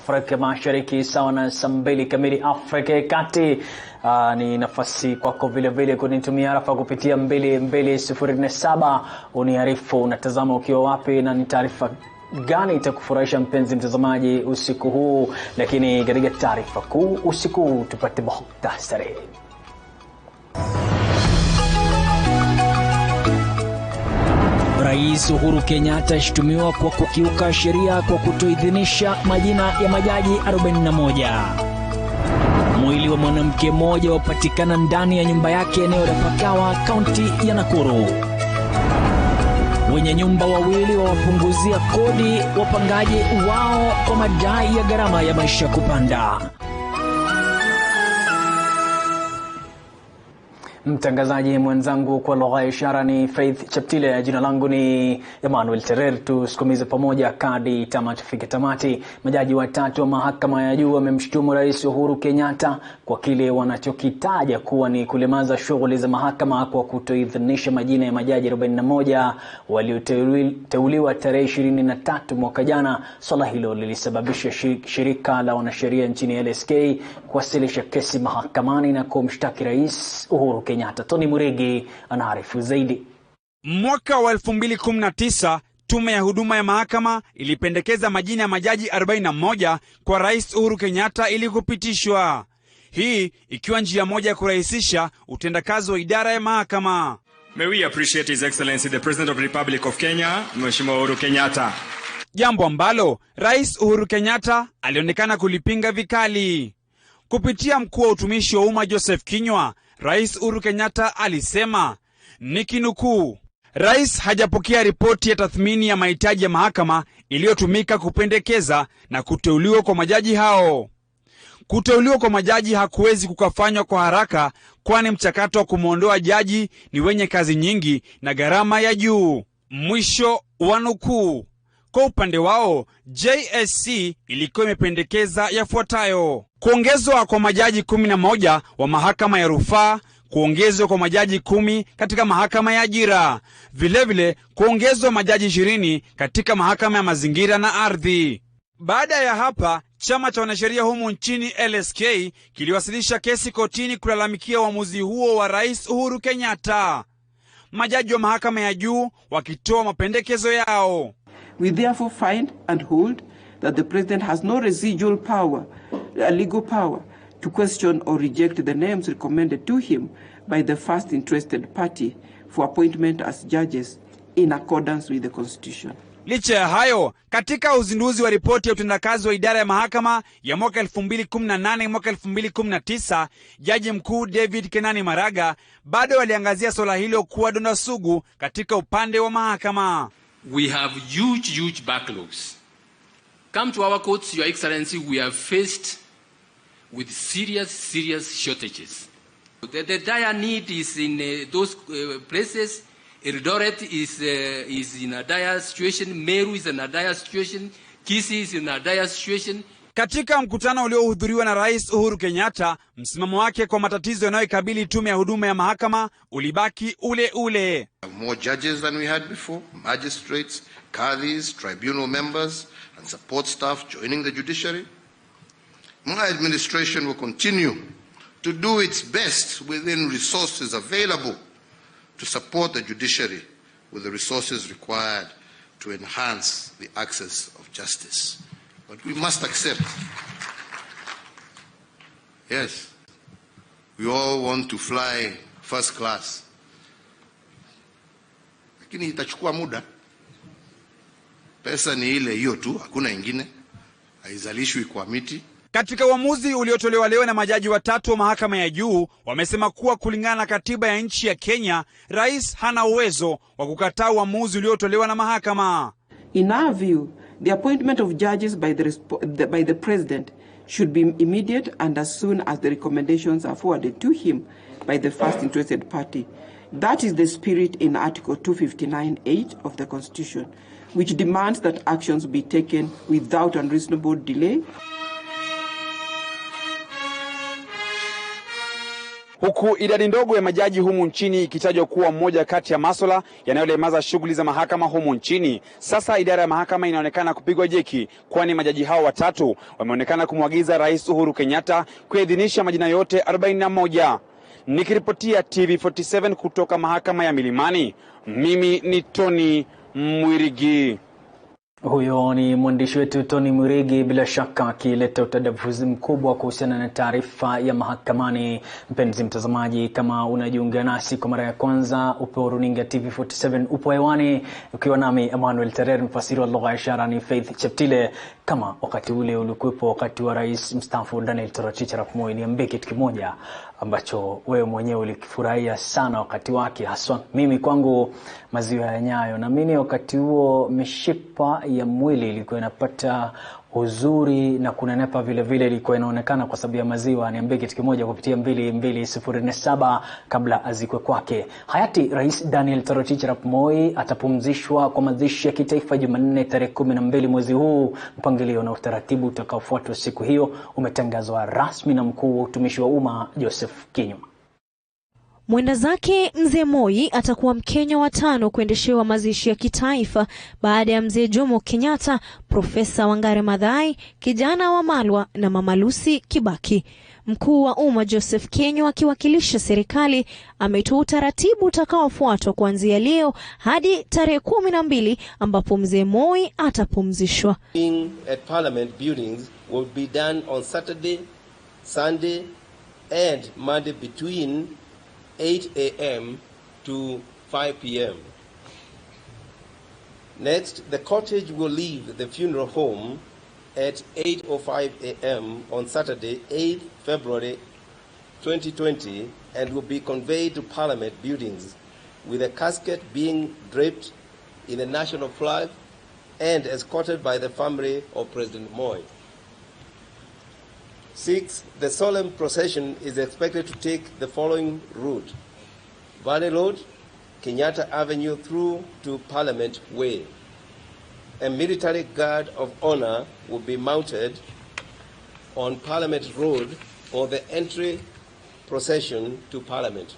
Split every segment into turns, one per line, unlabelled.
Afrika Mashariki, sawa na saa 2 kamili Afrika ya Kati. Ni nafasi kwako vile vile kunitumia arafa kupitia 2207. Uniarifu unatazama ukiwa wapi na ni taarifa gani itakufurahisha mpenzi mtazamaji usiku huu. Lakini katika taarifa kuu usiku huu tupate muhtasari. Rais Uhuru Kenyatta ashtumiwa kwa kukiuka sheria kwa kutoidhinisha majina ya majaji 41. Mwili wa mwanamke mmoja wapatikana ndani ya nyumba yake eneo la Pakawa, kaunti ya Nakuru. Wenye nyumba wawili wawapunguzia kodi wapangaji wao kwa madai ya gharama ya maisha kupanda. Mtangazaji mwenzangu kwa lugha ya ishara ni Faith Chaptile. Jina langu ni Emmanuel Terer. Tusukumize pamoja kadi tufike tamati. Majaji watatu wa mahakama ya juu wamemshutumu Rais Uhuru Kenyatta kwa kile wanachokitaja kuwa ni kulemaza shughuli za mahakama kwa kutoidhinisha majina ya majaji 41 walioteuliwa tarehe 23 mwaka jana. Swala hilo lilisababisha shirika la wanasheria nchini LSK kuwasilisha kesi mahakamani na kumshtaki Rais Uhuru Kenyatta. Tony Muregi anaarifu zaidi.
Mwaka wa 2019 tume ya huduma ya mahakama ilipendekeza majina ya majaji 41 kwa Rais Uhuru Kenyatta ili kupitishwa. Hii ikiwa njia moja ya kurahisisha utendakazi wa idara ya mahakama.
May we appreciate His Excellency the President of the Republic of Kenya, Mheshimiwa Uhuru Kenyatta.
Jambo ambalo Rais Uhuru Kenyatta alionekana kulipinga vikali. Kupitia mkuu wa utumishi wa umma Joseph Kinyua, Rais Uhuru Kenyatta alisema, nikinukuu, Rais hajapokea ripoti ya tathmini ya mahitaji ya mahakama iliyotumika kupendekeza na kuteuliwa kwa majaji hao. Kuteuliwa kwa majaji hakuwezi kukafanywa kwa haraka, kwani mchakato wa kumuondoa jaji ni wenye kazi nyingi na gharama ya juu. Mwisho wa nukuu. Kwa upande wao, JSC ilikuwa imependekeza yafuatayo: kuongezwa kwa majaji 11 wa mahakama ya rufaa, kuongezwa kwa majaji 10 katika mahakama ya ajira, vilevile kuongezwa majaji 20 katika mahakama ya mazingira na ardhi. Baada ya hapa, chama cha wanasheria humu nchini LSK kiliwasilisha kesi kotini kulalamikia uamuzi huo wa Rais Uhuru Kenyatta. Majaji wa mahakama ya juu wakitoa mapendekezo yao.
We therefore find and hold that the President has no residual power, legal power, to question or reject the names recommended to him by the first interested party for appointment as judges in accordance with the Constitution.
Licha ya hayo, katika uzinduzi wa ripoti ya utendakazi wa idara ya mahakama ya mwaka 2018 mwaka 2019, Jaji Mkuu David Kenani Maraga bado aliangazia swala hilo kuwa donda sugu katika upande wa mahakama.
We have huge backlogs. Come to our courts, Your Excellency, we are faced with serious shortages. The dire need is in those places. Eldoret is in a dire situation. Meru is in a dire situation. Kisii is in a dire situation.
Katika mkutano uliohudhuriwa na Rais Uhuru Kenyatta, msimamo wake kwa matatizo yanayokabili tume ya huduma ya mahakama ulibaki ule ule.
More judges than we had before, magistrates, kadhis, tribunal members and support staff joining the judiciary. My administration will continue to do its best within resources available to support the judiciary with the resources required to enhance the access of justice. But we must accept, yes, we all want to fly first class. Lakini itachukua muda. Pesa ni ile hiyo tu, hakuna ingine. Haizalishwi kwa miti.
Katika uamuzi uliotolewa leo na majaji watatu wa mahakama ya juu, wamesema kuwa kulingana na katiba ya nchi ya Kenya, Rais hana uwezo wa kukataa uamuzi uliotolewa na mahakama.
In our view, the appointment of judges by the President should be immediate and as soon as the recommendations are forwarded to him by the first interested party. That is the spirit in Article 259(8) of the Constitution, which demands that actions be taken without unreasonable delay.
huku idadi ndogo ya majaji humu nchini ikitajwa kuwa mmoja kati ya masuala yanayolemaza shughuli za mahakama humu nchini. Sasa idara ya mahakama inaonekana kupigwa jeki, kwani majaji hao watatu wameonekana kumwagiza Rais Uhuru Kenyatta kuidhinisha majina yote 41. Nikiripotia TV47 kutoka mahakama ya Milimani, mimi ni Tony Mwirigi.
Huyo ni mwandishi wetu Tony Mwirigi, bila shaka akileta utadavuzi mkubwa kuhusiana na taarifa ya mahakamani. Mpenzi mtazamaji, kama unajiunga nasi kwa mara ya kwanza, Upeo runinga TV47 upo hewani ukiwa nami Emmanuel Terer, mfasiri wa lugha ya ishara ni Faith Cheptile. Kama wakati ule ulikuwepo wakati wa Rais mstaafu Daniel Toroitich arap Moi, niambie kitu kimoja ambacho wewe mwenyewe ulikifurahia sana wakati wake, haswa mimi kwangu maziwa ya Nyayo. Na mimi wakati huo mishipa ya mwili ilikuwa inapata uzuri na kunenepa vile vile ilikuwa inaonekana kwa sababu ya maziwa. Niambie kitu kimoja kupitia 22047 kabla azikwe kwake. Hayati Rais Daniel Toroitich arap Moi atapumzishwa kwa mazishi ya kitaifa Jumanne tarehe 12 mwezi huu. Mpangilio na utaratibu utakaofuatwa siku hiyo umetangazwa rasmi na mkuu wa utumishi wa umma Joseph Kinyua.
Mwenda zake mzee Moi atakuwa Mkenya wa 5 kuendeshewa mazishi ya kitaifa baada ya mzee Jomo Kenyatta, Profesa Wangari Maathai, kijana wa Malwa na Mama Lucy Kibaki. Mkuu wa umma Joseph Kinyua akiwakilisha serikali ametoa utaratibu utakaofuatwa kuanzia leo hadi tarehe 12 ambapo mzee Moi atapumzishwa.
At Parliament buildings will be done on Saturday, Sunday and Monday between 8 a.m. to 5 p.m. Next, the cottage will leave the funeral home at 8:05 a.m. on Saturday, 8th February 2020, and will be conveyed to Parliament buildings with a casket being draped in the national flag and escorted by the family of President Moi. 6. The solemn procession is expected to take the following route: Valley Road, Kenyatta Avenue through to Parliament Way. A military guard of honor will be mounted on Parliament Road for the entry procession to Parliament.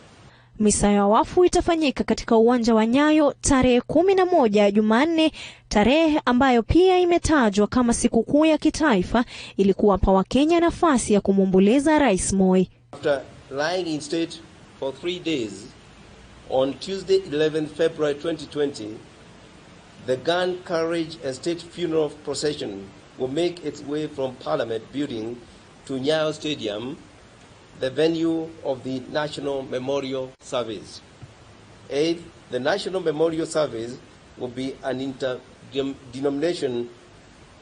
Misa ya wafu itafanyika katika uwanja wa Nyayo tarehe 11 Jumanne, tarehe ambayo pia imetajwa kama sikukuu ya kitaifa ili kuwapa Wakenya nafasi ya kumwomboleza Rais Moi.
After lying in state for 3 days, on Tuesday 11 February 2020, the gun carriage and state funeral procession will make its way from Parliament building to Nyayo Stadium, the venue of the National Memorial Service. 8. The National Memorial Service will be an interdenomination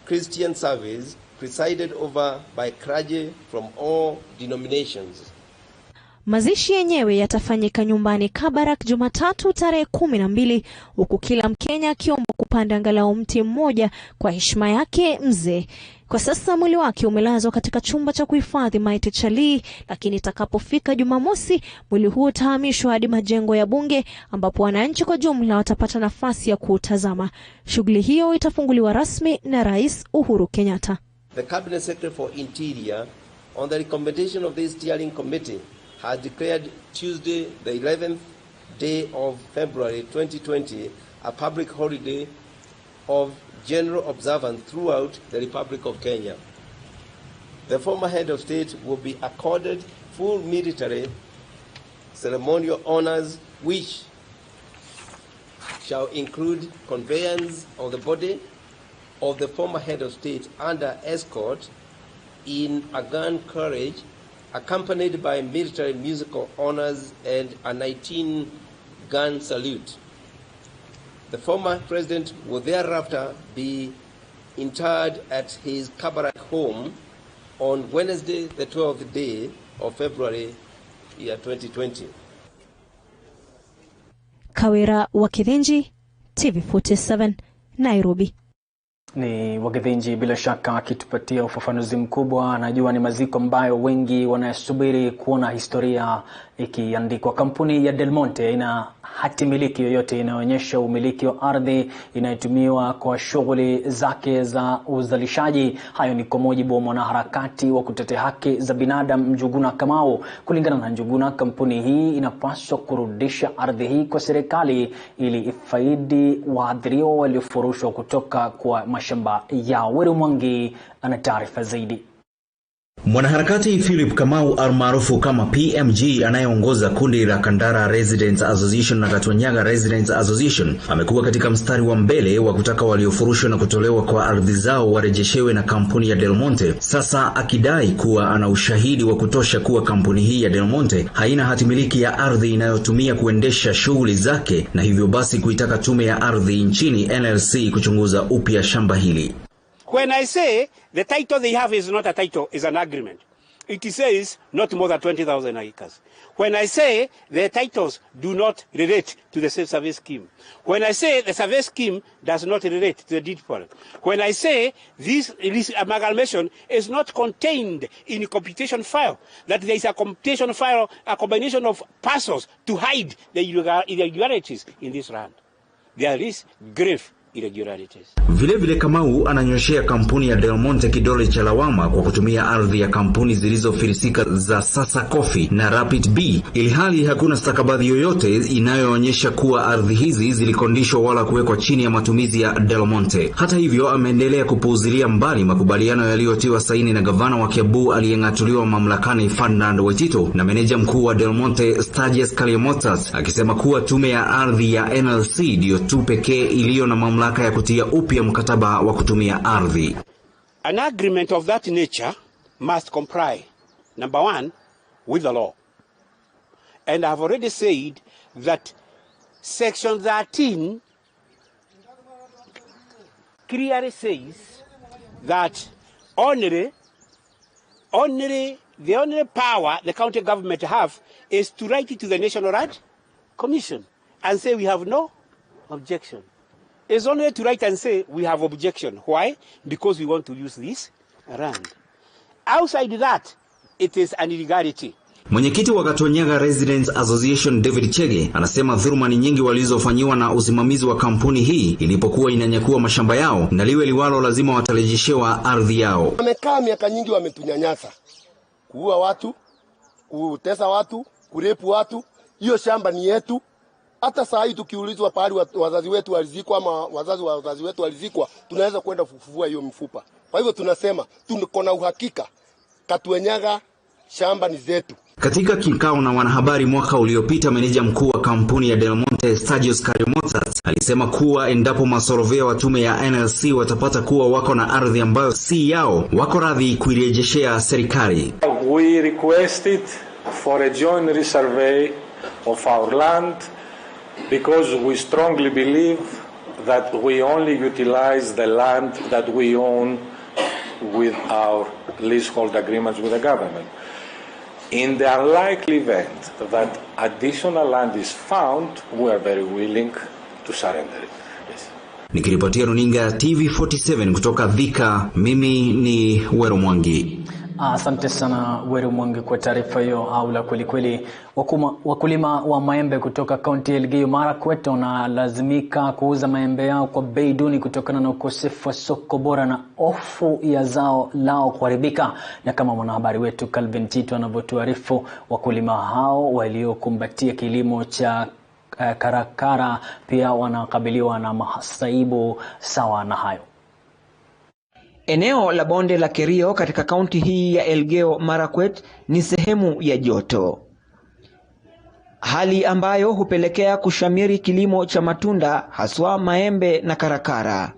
Christian service presided over by clergy from all denominations.
Mazishi yenyewe yatafanyika nyumbani Kabarak Jumatatu tarehe 12, huku kila Mkenya akiomba kupanda angalau mti mmoja kwa heshima yake mzee. Kwa sasa mwili wake umelazwa katika chumba cha kuhifadhi maiti cha Lee, lakini itakapofika Jumamosi mwili huo utahamishwa hadi majengo ya bunge ambapo wananchi kwa jumla watapata nafasi ya kuutazama. Shughuli hiyo itafunguliwa rasmi na Rais Uhuru Kenyatta.
The Cabinet Secretary for Interior, on the recommendation of this steering committee, has declared Tuesday, the 11th day of February 2020, a public holiday of general observance throughout the Republic of Kenya. The former head of state will be accorded full military ceremonial honors, which shall include conveyance of the body of the former head of state under escort in a gun carriage, accompanied by military musical honors and a 19-gun salute. The former president will thereafter be interred at his Kabarak home on Wednesday, the 12th day of February, year 2020.
Kawira Wakithinji, TV47, Nairobi.
Ni Wakithinji bila shaka akitupatia ufafanuzi mkubwa. Najua ni maziko ambayo wengi wanasubiri kuona historia ikiandikwa. Kampuni ya Del Monte ina hati miliki yoyote inayoonyesha umiliki wa ardhi inayotumiwa kwa shughuli zake za uzalishaji. Hayo ni kwa mujibu wa mwanaharakati wa kutetea haki za binadamu Njuguna Kamau. Kulingana na Njuguna, kampuni hii inapaswa kurudisha ardhi hii kwa serikali ili ifaidi waathiriwa waliofurushwa kutoka kwa mashamba yao. Weru Mwangi ana taarifa zaidi.
Mwanaharakati Philip Kamau almaarufu kama PMG anayeongoza kundi la Kandara Residents Association na Katwanyaga Residents Association amekuwa katika mstari wa mbele wa kutaka waliofurushwa na kutolewa kwa ardhi zao warejeshewe na kampuni ya Del Monte, sasa akidai kuwa ana ushahidi wa kutosha kuwa kampuni hii ya Del Monte haina hatimiliki ya ardhi inayotumia kuendesha shughuli zake, na hivyo basi kuitaka tume ya ardhi nchini NLC kuchunguza upya shamba hili.
When I say the title they have is not a title, is an agreement. It says not more than 20,000 acres. When I say the titles do not relate to the survey scheme. When I say the survey scheme does not relate to the deed poll. When I say this amalgamation is not contained in a computation file, that there is a computation file, a combination of parcels to hide the irregularities in this land. There is grave irregularities.
Vile Kamau ananyoshea kampuni ya Del Monte kidole cha lawama kwa kutumia ardhi ya kampuni zilizofilisika za Sasa Coffee na Rapid B, ili hali hakuna stakabadhi yoyote inayoonyesha kuwa ardhi hizi zilikondishwa wala kuwekwa chini ya matumizi ya Del Monte. Hata hivyo, ameendelea kupuuzilia mbali makubaliano yaliyotiwa saini na gavana wa Kiambu aliyeng'atuliwa mamlakani Ferdinand Waitito na meneja mkuu wa Del Monte Sturgis Kalyemotas, akisema kuwa tume ya ardhi ya NLC ndio tu pekee iliyo na mamlaka ya kutia upya mkataba wa kutumia ardhi.
An agreement of that nature must comply, number one, with the law. And I have already said that section 13 clearly says that the only power the county government have is to write it to the National Land Commission and say we have no objection. It's only to write and say we have objection. Why? Because we want to use this land. Outside that, it is an illegality.
Mwenyekiti wa Katwanyaga Residents Association David Chege anasema dhuluma ni nyingi walizofanyiwa na usimamizi wa kampuni hii ilipokuwa inanyakua mashamba yao, na liwe liwalo lazima watarejeshewa ardhi yao.
Wamekaa miaka nyingi wametunyanyasa. Kuua watu, kutesa watu, kurepu watu. Hiyo shamba ni yetu. Hata saa hii tukiulizwa pahali wazazi wetu walizikwa ama wazazi wa wazazi wetu walizikwa, tunaweza kwenda kufufua hiyo mfupa. Kwa hivyo tunasema tuko na uhakika Katwanyaga shamba ni zetu.
Katika kikao na wanahabari mwaka uliopita, meneja mkuu wa kampuni ya Del Monte Sturgis Kalyemotas alisema kuwa endapo masorovea wa tume ya NLC watapata kuwa wako na ardhi ambayo si yao, wako radhi kuirejeshea serikali.
We requested for a joint resurvey of our land because we strongly believe that we only utilize the land that we own with our leasehold agreements with the government. In the unlikely event that additional land is found, we are very willing to surrender it. Yes.
Nikiripotia runinga TV47 kutoka Thika, mimi ni Weru Mwangi.
Asante sana Weru Mwangi kwa taarifa hiyo aula kweli kweli. Wakulima wa maembe kutoka kaunti ya Elgeyo Marakwet wanalazimika kuuza maembe yao kwa bei duni kutokana na ukosefu wa soko bora na hofu ya zao lao kuharibika. Na kama mwanahabari wetu Calvin Tito anavyotuarifu, wakulima hao waliokumbatia kilimo cha karakara pia wanakabiliwa na masaibu sawa na hayo.
Eneo la bonde la Kerio katika kaunti hii ya Elgeyo Marakwet ni sehemu ya joto, hali ambayo hupelekea kushamiri kilimo cha matunda haswa maembe na karakara.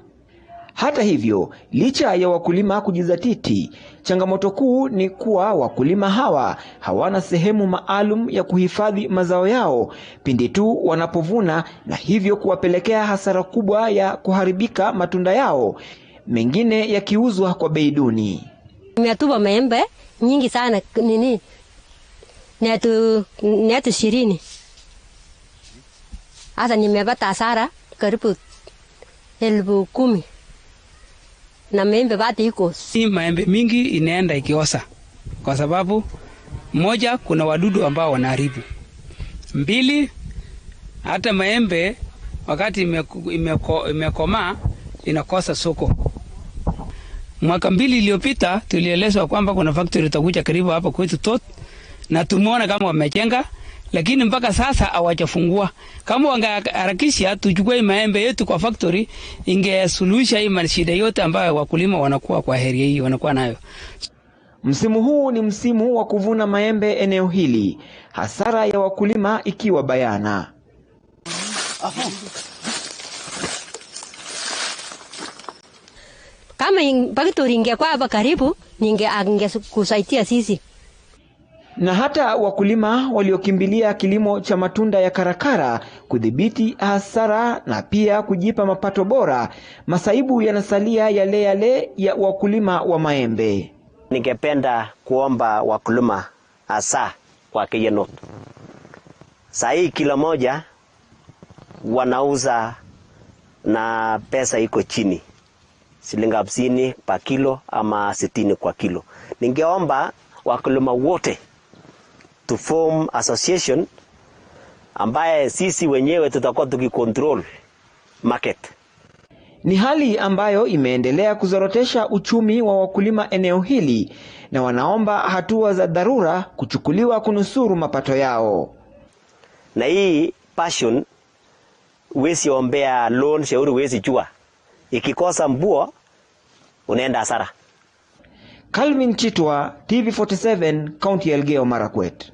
Hata hivyo, licha ya wakulima kujizatiti, changamoto kuu ni kuwa wakulima hawa hawana sehemu maalum ya kuhifadhi mazao yao pindi tu wanapovuna, na hivyo kuwapelekea hasara kubwa ya kuharibika matunda yao, mengine yakiuzwa kwa bei duni.
Nimetuba maembe nyingi sana nini? Netu 20. Hata nimepata hasara karibu 10,000. Na maembe bado iko.
Si maembe mingi inaenda ikiosa. Kwa sababu moja, kuna wadudu ambao wanaharibu. 2, Hata maembe wakati imekomaa inakosa soko. Mwaka 2 iliyopita tulielezwa kwamba kuna factory itakuja karibu hapa kwetu Tot, na tumeona kama wamejenga, lakini mpaka sasa hawajafungua. Kama wangeharakisha tuchukue maembe yetu kwa factory, ingesuluhisha hii shida yote ambayo wakulima wanakuwa kwa area hii wanakuwa nayo.
Msimu huu ni msimu wa kuvuna maembe eneo hili, hasara ya wakulima ikiwa bayana.
Kama factory ingekuwa hapa karibu, ningekusaidia sisi.
Na hata wakulima waliokimbilia kilimo cha matunda ya karakara kudhibiti hasara na pia kujipa mapato bora, masaibu yanasalia yale ya wakulima wa maembe.
Ningependa kuomba wakulima hasa kwa Kenya. Sahi kilo moja wanauza na pesa iko chini, shilingi 50 pa kilo ama 60 kwa kilo. Ningeomba wakulima wote to form association ambaye sisi wenyewe tutakuwa tukicontrol market.
Ni hali ambayo imeendelea kuzorotesha uchumi wa wakulima eneo hili, na wanaomba hatua za dharura kuchukuliwa kunusuru mapato yao.
Na hii passion wezi ombea loan, shauri wezi jua. Ikikosa mvua unaenda hasara.
Calvin Chitwa, TV47, County Elgeyo Marakwet.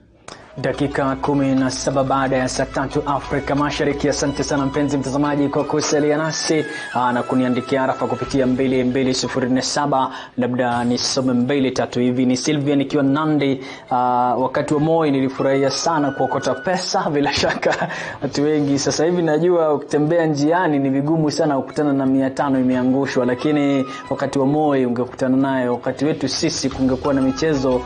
Dakika 17 baada ya saa 3 Afrika Mashariki. Asante sana mpenzi mtazamaji kwa kusalia nasi na kuniandikia arafa kupitia 22047. Labda nisome 2-3 hivi. Ni Sylvia nikiwa Nandi. Wakati wa Moi nilifurahia sana kuokota pesa. Bila shaka watu wengi sasa hivi najua ukitembea njiani ni vigumu sana kukutana na 500 imeangushwa, lakini wakati wa Moi ungekutana nayo. Wakati wetu sisi kungekuwa na michezo,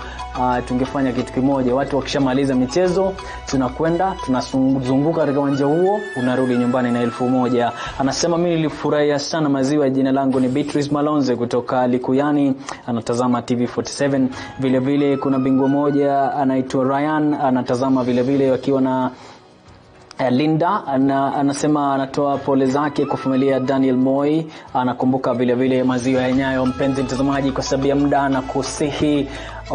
tungefanya kitu kimoja. Watu wakishamaliza michezo tunakwenda tunazunguka katika uwanja huo, unarudi nyumbani na 1000. Anasema mimi nilifurahia sana maziwa. Jina langu ni Beatrice Malonze kutoka Likuyani, anatazama TV47. Vile vile kuna bingwa moja anaitwa Ryan, anatazama vile vile wakiwa na Linda. Anasema anatoa pole zake kwa familia ya Daniel Moi. Anakumbuka vile vile maziwa ya Nyayo. Mpenzi mtazamaji, kwa sababu ya muda na kusihi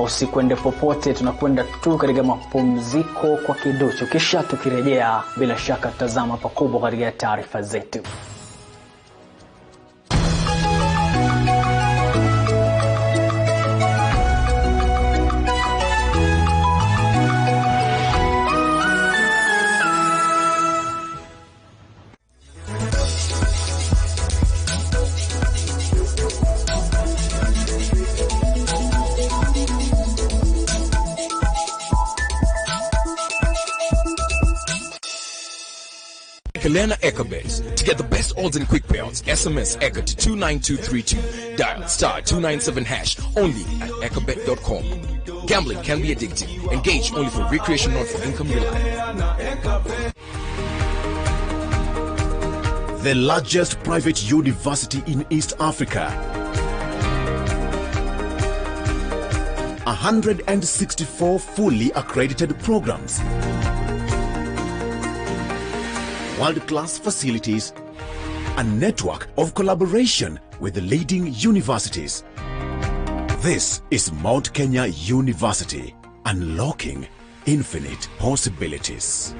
usikwende popote, tunakwenda tu katika mapumziko kwa kidogo, kisha tukirejea bila shaka tazama pakubwa katika taarifa zetu.
Kalena Ecobase. To get the best odds and quick payouts, SMS ECO to 29232. Dial *297# only at ecobet.com. Gambling can be addictive. Engage only for recreation, not for income reliance.
The largest private university in East Africa. 164 fully accredited programs. World-class facilities, a network of collaboration with the leading universities. This is Mount Kenya University, unlocking infinite possibilities.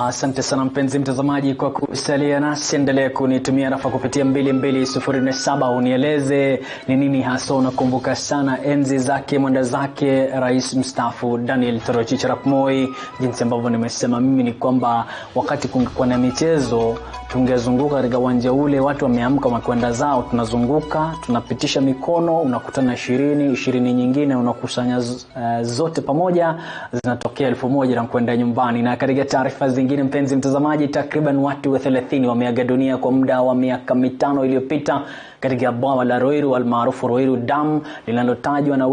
Asante sana mpenzi mtazamaji kwa kusalia nasi. Endelea kunitumia rafa kupitia 2207 unieleze ni nini hasa unakumbuka sana enzi zake mwenda zake rais mstaafu Daniel Toroitich arap Moi. Jinsi ambavyo nimesema mimi ni kwamba wakati kungekuwa na michezo tungezunguka katika uwanja ule, watu wameamka wakwenda zao, tunazunguka tunapitisha mikono, unakutana 20 nyingine unakusanya zote pamoja zinatokea 1000 na kwenda nyumbani. Na katika taarifa zingine mpenzi mtazamaji, takriban watu 30 wameaga dunia kwa muda wa miaka 5 iliyopita katika bwawa la Ruiru almaarufu Ruiru Dam, linalotajwa na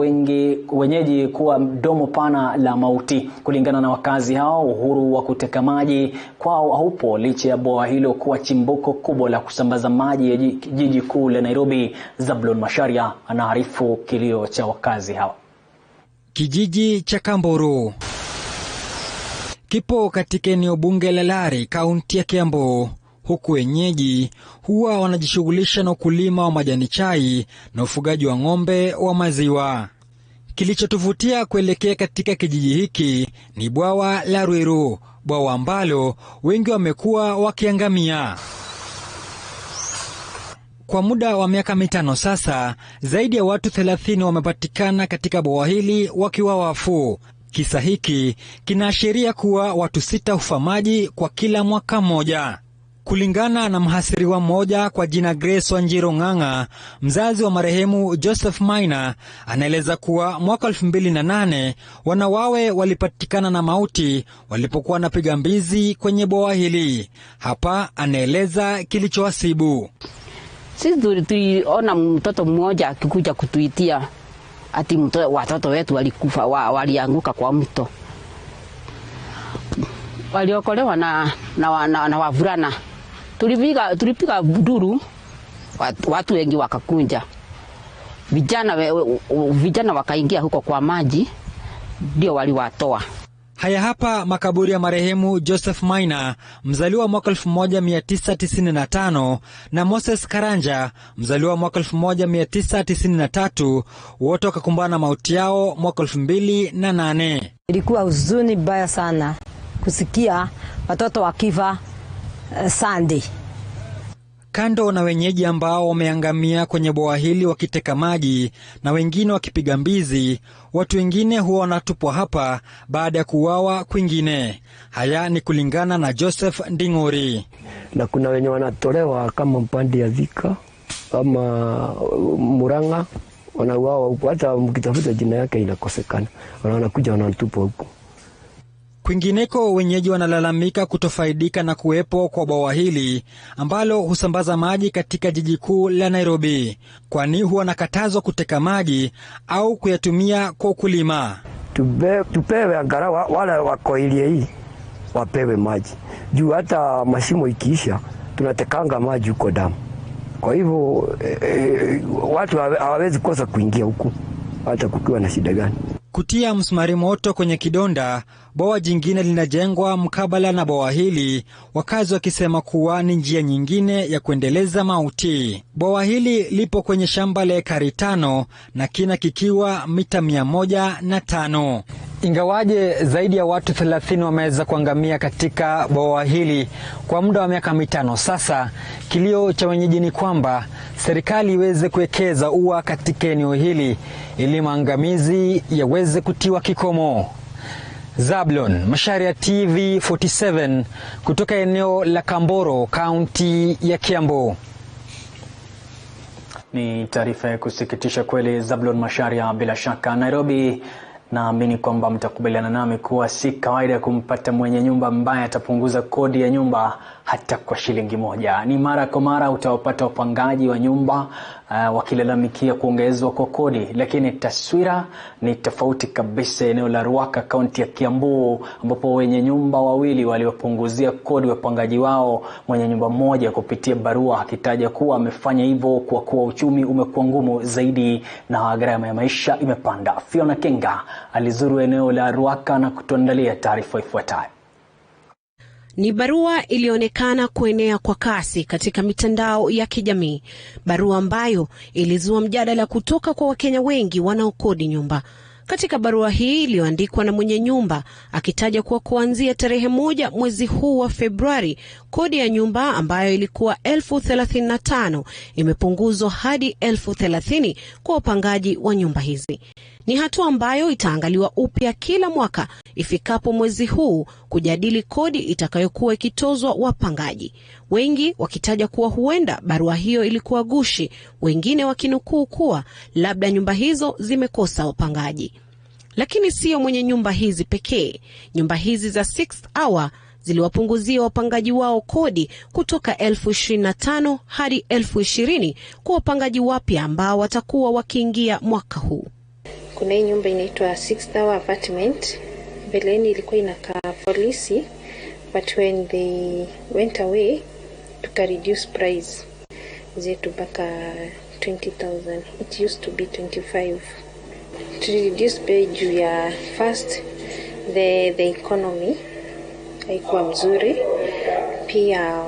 wenyeji kuwa domo pana la mauti. Kulingana na wakazi hao, uhuru wa kuteka maji kwao haupo licha ya bwawa hilo kuwa chimbuko kubwa la kusambaza maji ya jiji kuu la Nairobi. Zablon Masharia anaarifu kilio cha wakazi hao.
Kijiji cha Kamburu kipo katika eneo bunge la Lari, kaunti ya Kiambu. Huku wenyeji huwa wanajishughulisha na ukulima wa majani chai na ufugaji wa ng'ombe wa maziwa. Kilichotuvutia kuelekea katika kijiji hiki ni bwawa la Ruiru, bwawa ambalo wengi wamekuwa wakiangamia. Kwa muda wa miaka 5 sasa, zaidi ya watu 30 wamepatikana katika bwawa hili wakiwa wafu. Kisa hiki kinaashiria kuwa watu 6 hufa maji kwa kila mwaka mmoja. Kulingana na mhasiriwa mmoja kwa jina Grace Wanjiru Ng'ang'a, mzazi wa marehemu Joseph Maina, anaeleza kuwa mwaka 2008 wanawawe walipatikana na mauti walipokuwa wanapiga mbizi kwenye bwawa hili. Hapa anaeleza kilichowasibu.
Sisi tuliona mtoto mmoja akikuja kutuitia ati watoto wetu walikufa, walianguka kwa mto. Waliokolewa na wavulana. Tulipiga duru, watu wengi wakakunja. Vijana wakaingia huko kwa maji, ndio waliwatoa.
Haya hapa makaburi ya marehemu Joseph Maina, mzaliwa mwaka 1995, na Moses Karanja, mzaliwa mwaka 1993, wote wakakumbana mauti yao mwaka 2008.
Ilikuwa huzuni mbaya sana kusikia watoto wakifa Sunday.
Kando na wenyeji ambao wameangamia kwenye bwawa hili wakiteka maji na wengine wakipiga mbizi, watu wengine huwa wanatupwa hapa baada ya kuuawa kwingine. Haya ni kulingana na Joseph Nding'ori.
Na kuna wenye wanatolewa kama mpande ya Thika ama Murang'a, wanauawa huko, hata mkitafuta jina yake inakosekana. Wanakuja wanatupwa huko.
Kwingineko wenyeji wanalalamika kutofaidika na kuwepo kwa bwawa hili ambalo husambaza maji katika jiji kuu la Nairobi, kwani huwa nakatazwa kuteka maji au kuyatumia kwa ukulima.
Tupewe angalau wale wako ilia hii wapewe maji. Juu hata mashimo ikiisha tunatekanga maji huko damu. Kwa hivyo watu hawawezi kosa kuingia huku hata kukiwa na shida gani.
Kutia msumari moto kwenye kidonda, bwawa jingine linajengwa mkabala na bwawa hili, wakazi wakisema kuwa ni njia nyingine ya kuendeleza mauti. Bwawa hili lipo kwenye shamba la ekari 5 na kina kikiwa mita 105. Ingawaje zaidi ya watu 30 wameweza kuangamia katika bwawa hili kwa muda wa miaka 5 sasa, kilio cha wenyeji ni kwamba serikali iweze kuwekeza ua katika eneo hili ili maangamizi yaweze kutiwa kikomo. Zablon Masharia, TV47 kutoka eneo la Kamburu, kaunti ya Kiambu.
Ni taarifa ya kusikitisha kweli, Zablon Masharia. Bila shaka Nairobi, naamini kwamba mtakubaliana nami kuwa si kawaida kumpata mwenye nyumba ambaye atapunguza kodi ya nyumba hata kwa shilingi 1. Ni mara kwa mara utawapata wapangaji wa nyumba wakilalamikia kuongezwa kwa kodi, lakini taswira ni tofauti kabisa eneo la Ruaka, kaunti ya Kiambu, ambapo wenye nyumba wawili waliwapunguzia kodi wapangaji wao, mwenye nyumba mmoja kupitia barua akitaja kuwa amefanya hivyo kwa kuwa uchumi umekuwa ngumu zaidi na gharama ya maisha imepanda. Fiona Kenga alizuru eneo la Ruaka na kutuandalia taarifa ifuatayo.
Ni barua ilionekana kuenea kwa kasi katika mitandao ya kijamii. Barua ambayo ilizua mjadala kutoka kwa Wakenya wengi wanaokodi nyumba. Katika barua hii iliyoandikwa na mwenye nyumba akitaja kuwa kuanzia tarehe 1 mwezi huu wa Februari, kodi ya nyumba ambayo ilikuwa 35,000 imepunguzwa hadi 30,000 kwa wapangaji wa nyumba hizi. Ni hatua ambayo itaangaliwa upya kila mwaka ifikapo mwezi huu kujadili kodi itakayokuwa ikitozwa wapangaji. Wengi wakitaja kuwa huenda barua hiyo ilikuwa gushi, wengine wakinukuu kuwa labda nyumba hizo zimekosa wapangaji. Lakini sio mwenye nyumba hizi pekee. Nyumba hizi za 6th Hour ziliwapunguzia wapangaji wao kodi kutoka 25,000 hadi 20,000 kwa wapangaji wapya ambao watakuwa wakiingia mwaka huu.
Kuna hii nyumba inaitwa 6th Hour apartment. Beleni ilikuwa inakaa polisi, but when they went away tuka reduce price zetu mpaka 20,000. It used to be 25. To reduce pay juu ya first the economy haikuwa mzuri. Pia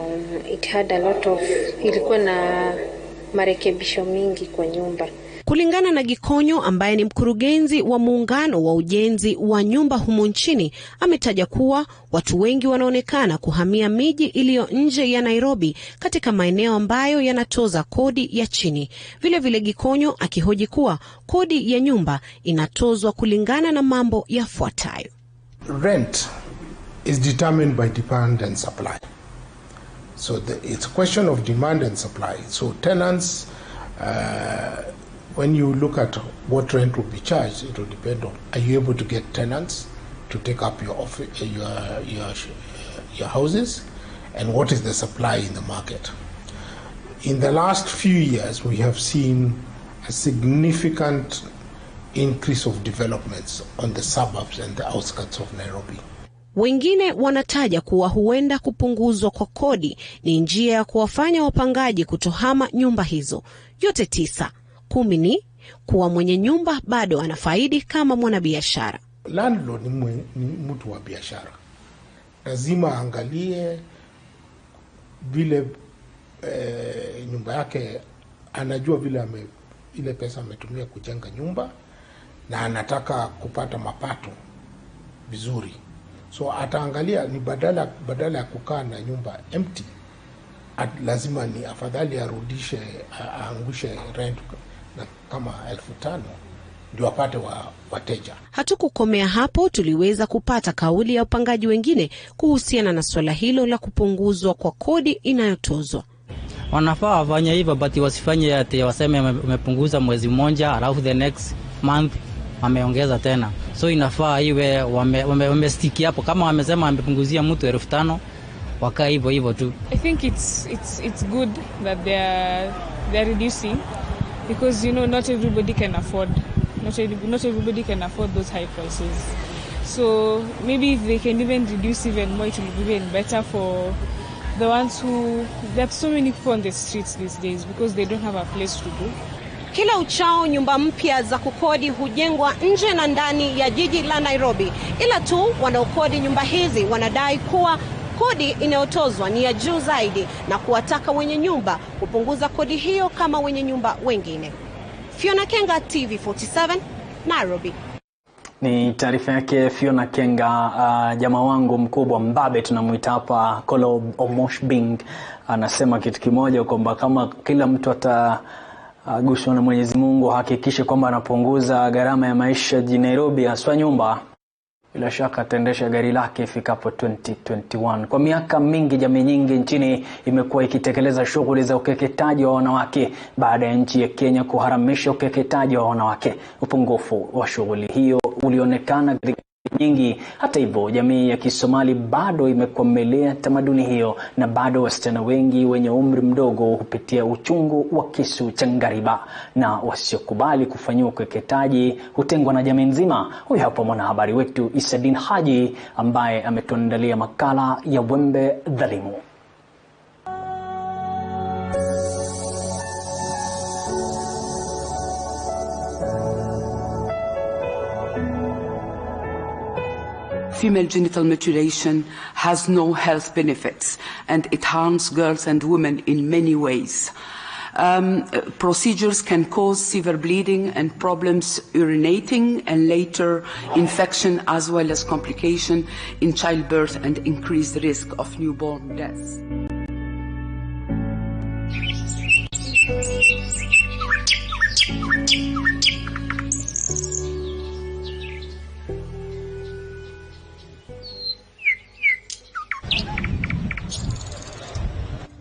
it had a lot of, ilikuwa na marekebisho mingi kwa nyumba.
Kulingana na Gikonyo ambaye ni mkurugenzi wa muungano wa ujenzi wa nyumba humu nchini, ametaja kuwa watu wengi wanaonekana kuhamia miji iliyo nje ya Nairobi katika maeneo ambayo yanatoza kodi ya chini. Vile vile Gikonyo akihoji kuwa kodi ya nyumba inatozwa kulingana na mambo yafuatayo.
Rent is determined by demand and supply. So it's a question of demand and supply. So tenants, when you look at what rent will be charged, it will depend on, are you able to get tenants to take up your houses, and what is the supply in the market. In the last few years, we have seen a significant increase of developments on the suburbs and the outskirts of Nairobi.
Wengine wanataja kuwa huenda kupunguzwa kwa kodi ni njia ya kuwafanya wapangaji kutohama nyumba hizo. Yote 9. 10 ni kuwa mwenye nyumba bado anafaidi kama mwanabiashara.
Landlord ni mtu wa biashara. Lazima angalie vile nyumba yake, anajua vile ile pesa ametumia kujenga nyumba na anataka kupata mapato vizuri. So ataangalia ni badala ya kukaa na nyumba empty, lazima ni afadhali arudishe, aangushe rent na kama 5,000 ndio apate wateja.
Hatukukomea hapo, tuliweza kupata kauli ya wapangaji wengine kuhusiana na swala hilo la kupunguzwa kwa kodi inayotozwa.
Wanafaa wafanye hivyo, but wasifanye ati waseme wamepunguza mwezi mmoja alafu the next month wameongeza tena. So inafaa iwe wamestiki hapo, kama wamesema wamepunguzia mtu 5,000 wakaa hivyo tu.
I think it's good that they're reducing, because not everybody can afford those high prices. So maybe if they can even reduce even more, it will be even better for the ones who, there are so many people on the streets these days because they don't have a place to go.
Kila uchao nyumba mpya za kukodi hujengwa nje na ndani ya jiji la Nairobi. Ila tu wanaokodi nyumba hizi wanadai kuwa kodi inayotozwa ni ya juu zaidi na kuwataka wenye nyumba kupunguza kodi hiyo kama wenye nyumba wengine. Fiona Kenga, TV47, Nairobi.
Ni taarifa yake Fiona Kenga. Jamaa wangu mkubwa mbabe tunamuita hapa Kolo Omoshbing anasema kitu kimoja, kwamba kama kila mtu ataguswa na Mwenyezi Mungu hakikishe kwamba anapunguza gharama ya maisha jijini Nairobi, haswa nyumba, bila shaka ataendesha gari lake ifikapo 2021. Kwa miaka mingi jamii nyingi nchini imekuwa ikitekeleza shughuli za ukeketaji wa wanawake baada ya nchi ya Kenya kuharamisha ukeketaji wa wanawake. Upungufu wa shughuli hiyo ulionekana katika nyingi. Hata hivyo, jamii ya Kisomali bado imekomelea tamaduni hiyo, na bado wasichana wengi wenye umri mdogo hupitia uchungu wa kisu cha ngariba, na wasiokubali kufanyiwa ukeketaji hutengwa na jamii nzima. Huyu hapa mwanahabari wetu Isadin Haji ambaye ametuandalia makala ya Wembe Dhalimu.
Female genital mutilation has no health benefits, and it harms girls and women in many ways. Procedures can cause severe bleeding and problems urinating, and later infection as well as complication in childbirth and increased risk of newborn deaths.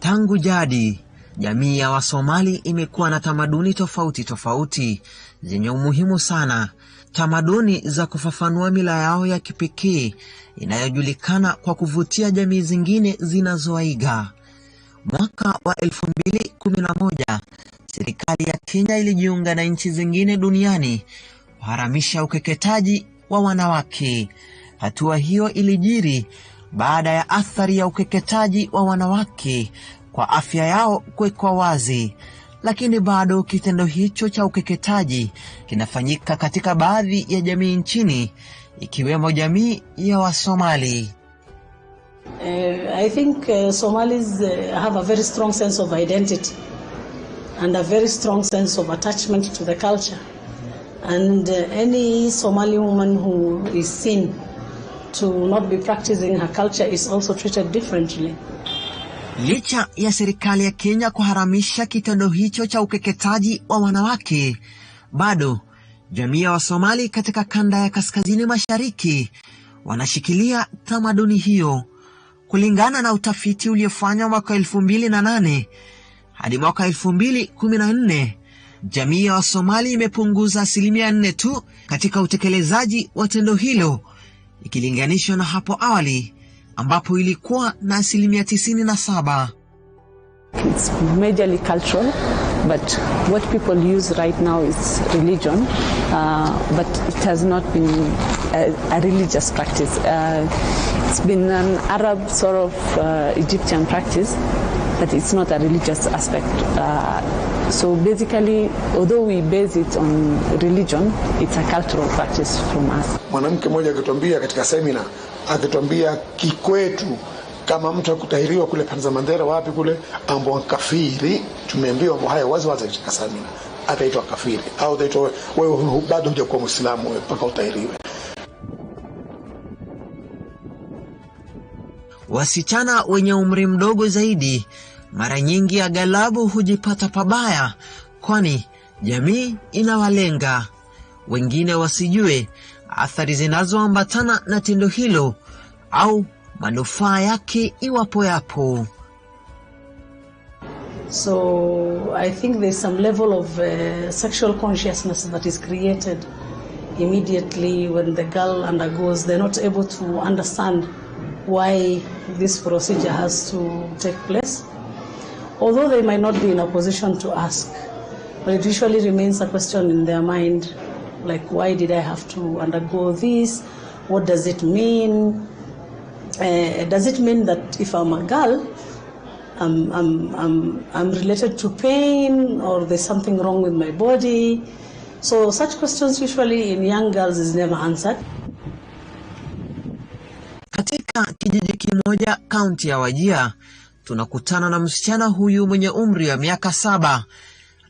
Tangu jadi, jamii ya Wasomali imekuwa na tamaduni tofauti zenye umuhimu sana. Tamaduni za kufafanua mila yao ya kipekee inayojulikana kwa kuvutia jamii zingine zinazowaiga. Mwaka wa 2011, serikali ya Kenya ilijiunga na nchi zingine duniani kuharamisha ukeketaji wa wanawake. Hatua hiyo ilijiri baada ya athari ya ukeketaji wa wanawake kwa afya yao kuwekwa wazi. Lakini bado kitendo hicho cha ukeketaji kinafanyika katika baadhi ya jamii nchini, ikiwemo jamii ya Wasomali.
I think Somalis have a very strong sense of identity and a very strong sense of attachment to the culture. And any Somali woman who is seen to not be practicing her culture is also treated differently.
Licha ya serikali ya Kenya kuharamisha kitendo hicho cha ukeketaji wa wanawake, bado jamii ya Wasomali katika kanda ya kaskazini mashariki wanashikilia tamaduni hiyo. Kulingana na utafiti uliofanywa mwaka 2008 hadi mwaka 2014, jamii ya Wasomali imepunguza 4% tu katika utekelezaji wa tendo hilo, ikilinganishwa na hapo awali ambapo ilikuwa na 97%.
It's majorly cultural, but what people use right now is religion, but it has not been a religious practice. It's been an Arab sort of Egyptian practice, but it's not a religious aspect. So basically, although we base it on religion, it's a cultural practice from us.
Mwanamke mmoja akituambia katika seminar, akituambia kikwetu kama mtu akutahiriwa kule Panza Mandera wapi kule ambo kafiri, tumeambiwa haya wazi katika seminar, ataitwa kafiri au ataitwa wewe bado hujakuwa Muislamu wewe mpaka utahiriwe.
Wasichana wenye umri mdogo zaidi mara nyingi aghalabu hujipata pabaya, kwani jamii inawalenga. Wengine wasijue athari zinazoambatana na tendo hilo au manufaa yake iwapo yapo.
So I think there's some level of sexual consciousness that is created immediately when the girl undergoes. They're not able to understand why this procedure has to take place, although they might not be in a position to ask, but it usually remains a question in their mind, like, why did I have to undergo this? What does it mean? Does it mean that if I'm a girl, I'm related to pain, or there's something wrong with my body? So such questions usually in young girls is never answered.
Katika kijiji kimoja kaunti ya Wajir, tunakutana na msichana huyu mwenye umri wa miaka 7.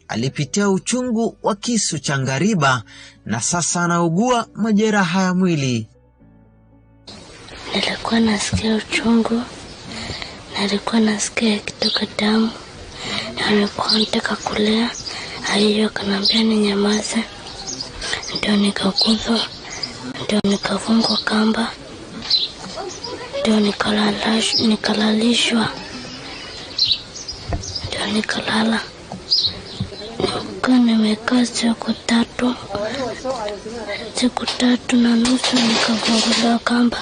Alipitia uchungu wa kisu cha ngariba na sasa anaugua majeraha ya mwili.
Nilikuwa nasikia uchungu, nilikuwa nasikia kitoka damu, na nilikuwa nataka kulea. Aliyo kanambia ninyamaze, ndio nikaguzwa, ndio nikafungwa kamba, ndio nikalalishwa, ndio nikalala. Nimekaa siku 3 na nusu nikafunguliwa kamba.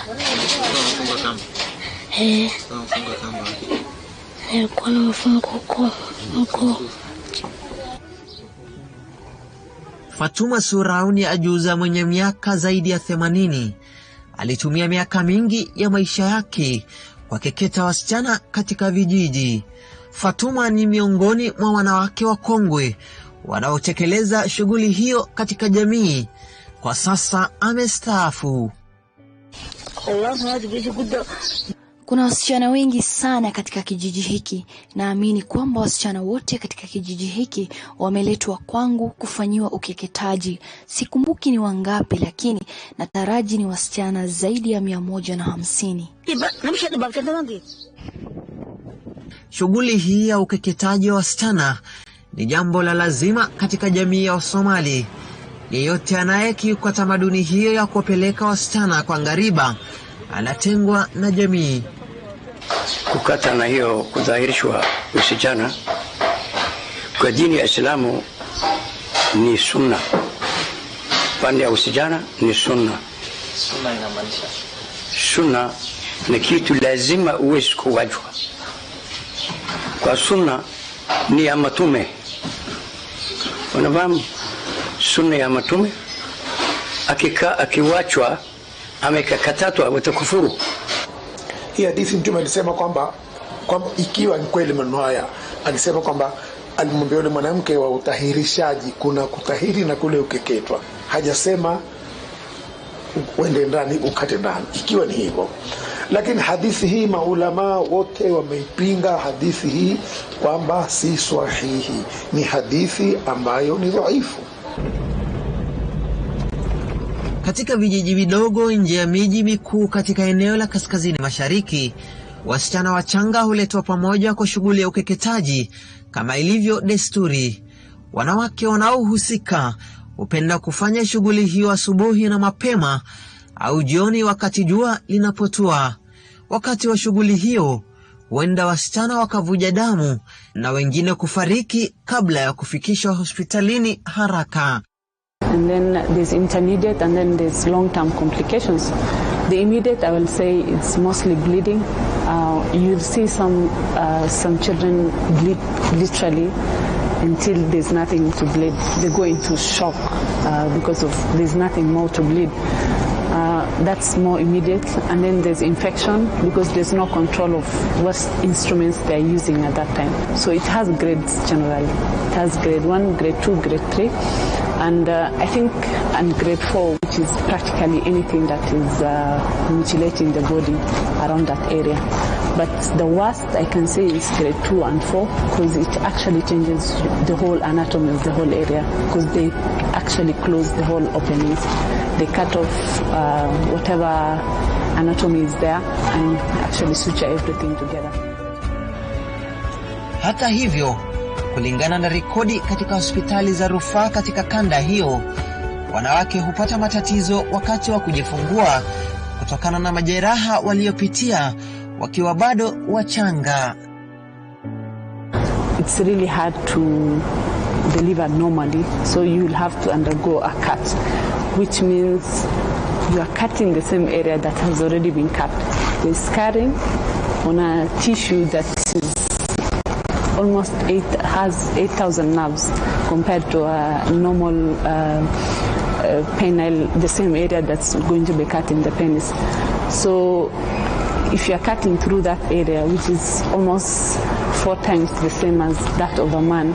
Nilikuwa nimefungwa huko.
Fatuma Surauni ajuza mwenye miaka zaidi ya 80 alitumia miaka mingi ya maisha yake kwa keketa wasichana katika vijiji. Fatuma ni miongoni mwa wanawake wakongwe wanaotekeleza shughuli hiyo katika jamii. Kwa sasa amestaafu.
Kuna wasichana wengi sana katika kijiji hiki. Naamini kwamba wasichana wote katika kijiji hiki wameletwa kwangu kufanyiwa ukeketaji. Sikumbuki ni wangapi, lakini nataraji ni wasichana zaidi ya 150.
Shughuli hii ya ukeketaji wa wasichana ni jambo la lazima katika jamii ya Wasomali. Yeyote anayekiuka tamaduni hiyo ya kupeleka wasichana kwa ngariba anatengwa na jamii.
Kukata na hiyo kudhahirishwa usichana kwa dini ya Islamu ni sunna. Pande ya usichana ni sunna.
Sunna inamaanisha?
Sunna ni kitu lazima uweze kuwajwa. Kwa sunna ni ya matume. Unafahamu? Sunna ya matume akiwachwa amekakatwa watakufuru.
Hii hadithi Mtume alisema kwamba ikiwa ni kweli maneno haya, alisema kwamba alimwambia yule mwanamke wa utahirishaji, kuna kutahiri na kule ukeketwa. Hajasema uende ndani ukate ndani, ikiwa ni hivyo. Lakini hadithi hii maulama wote wameipinga hadithi hii kwamba si sahihi, ni hadithi ambayo ni dhaifu.
Katika vijiji vidogo nje ya miji mikuu katika eneo la kaskazini mashariki, wasichana wachanga huletwa pamoja kwa shughuli ya ukeketaji kama ilivyo desturi. Wanawake wanaohusika hupenda kufanya shughuli hiyo asubuhi na mapema au jioni wakati jua linapotua. Wakati wa shughuli hiyo huenda wasichana wakavuja damu na wengine kufariki kabla ya kufikishwa hospitalini haraka.
And then there's intermediate and then there's long-term complications. The immediate, I will say, it's mostly bleeding. You'll see some children bleed literally until there's nothing to bleed. They go into shock because of there's nothing more to bleed. That's more immediate. And then there's infection because there's no control of what instruments they're using at that time. So it has grades generally. It has grade 1, grade 2, grade 3. And I think and grade 4, which is practically anything that is mutilating the body around that area. But the worst I can say is grade 2 and 4 because it actually changes the whole anatomy of the whole area because they actually close the whole openings. They cut off whatever anatomy is there and actually suture everything together.
Hata hivyo, kulingana na rekodi katika hospitali za rufaa katika kanda hiyo, wanawake hupata matatizo wakati wa kujifungua kutokana na majeraha waliopitia wakiwa bado wachanga.
It's really hard to deliver normally, so you'll have to undergo a cut, which means you are cutting the same area that has already been cut. There's scarring on a tissue that is almost has 8,000 nerves compared to a normal penile, the same area that's going to be cut in the penis. So if you are cutting through that area, which is almost 4 times the same as that of a man,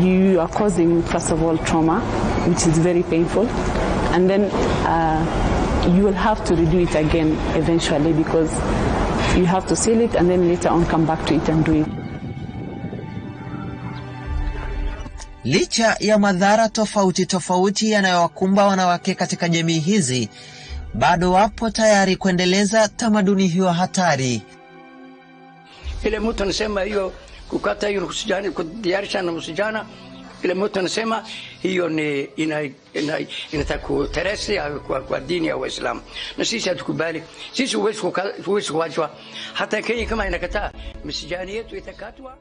you are causing, first of all, trauma, which is very painful. And then you will have to redo it again eventually because you have to seal it and then later on come back to it and do it.
Licha ya madhara tofauti yanayowakumba wanawake katika jamii hizi, bado wapo tayari kuendeleza tamaduni hiyo hatari.
Ile mtu anasema hiyo kukata hiyo usijana, kudiarisha na usijana, ile mtu anasema hiyo ni inatakuteresi kwa dini ya Uislamu. Na sisi hatukubali. Sisi huwezi kuachwa. Hata Kenya kama inakataa, msijani yetu itakatwa.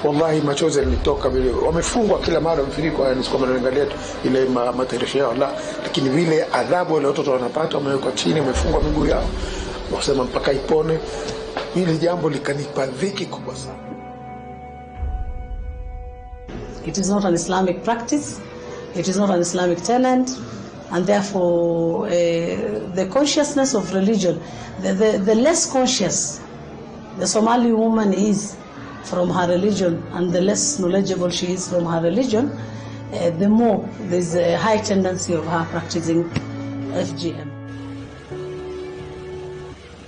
Wallahi machozi yanitoka vile wamefungwa kila mara wamefinikwa, yani kwa maana angalia ile matayarisho yao la, lakini vile adhabu wale watoto wanapata, wamewekwa chini, wamefungwa miguu yao, wasema mpaka ipone. Hili jambo likanipa dhiki kubwa sana.
It is not an Islamic practice, it is not an Islamic tenet, and therefore the consciousness of religion, the less conscious the Somali woman is from her religion and the less knowledgeable she is from her religion, the more there's a high tendency of her practicing FGM.